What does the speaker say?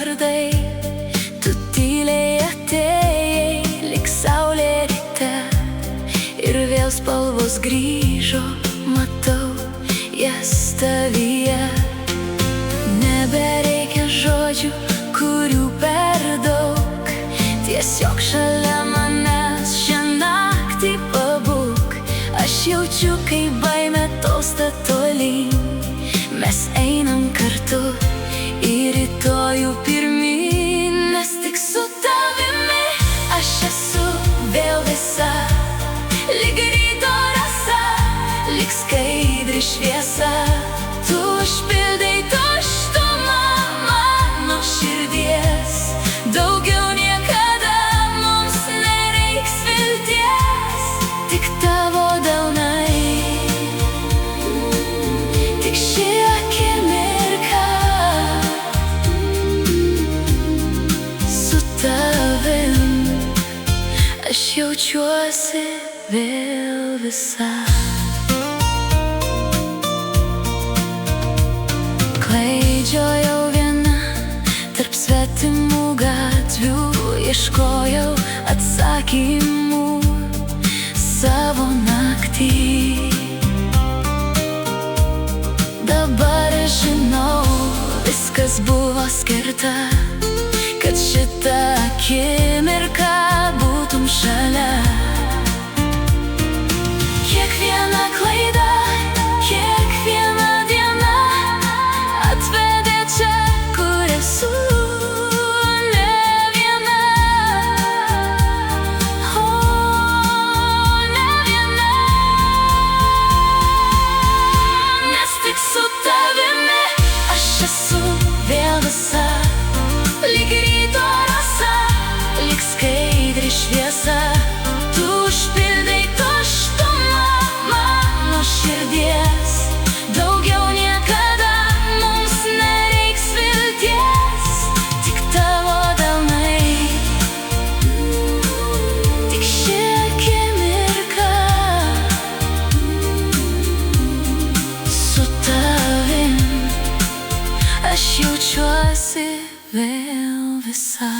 vardai. Tu tyliai atėjai, lyg saulė ryte, ir vėl spalvos grįžo, matau jas tavyje. Nebereikia žodžių, kurių per daug, tiesiog šalia manęs šią naktį pabūk. Aš jaučiu, kai baimė tolsta tolyn, mes einam kartu į rytojų pirmyn. Nes tik su tavimi aš esu vėl visa, lyg ryto rasa, lyg skaidri šviesa. Tu užpildai tuštumą mano širdies, daugiau niekada mums nereiks vilties. Tik tavo delnai, tik ši akimirka. Su tavim aš jaučiuosi vėl visa. Klaidžiojau viena tarp svetimų gatvių, ieškojau atsakymų savo naktį. Dabar žinau, viskas buvo skirta, kad šitą akimirką būtum šalia. Kiekviena klaida, kiekviena diena atvedė čia, kur esu ne viena. O, ne viena. Nes tik su tavimi aš esu vėl visa, lyg ryto rasa, lyg skaidri šviesa. Tu užpildai tuštumą mano širdies, daugiau niekada mums nereiks vilties. Tik tavo delnai, tik ši akimirka. Su tavim aš jaučiuosi vėl visa.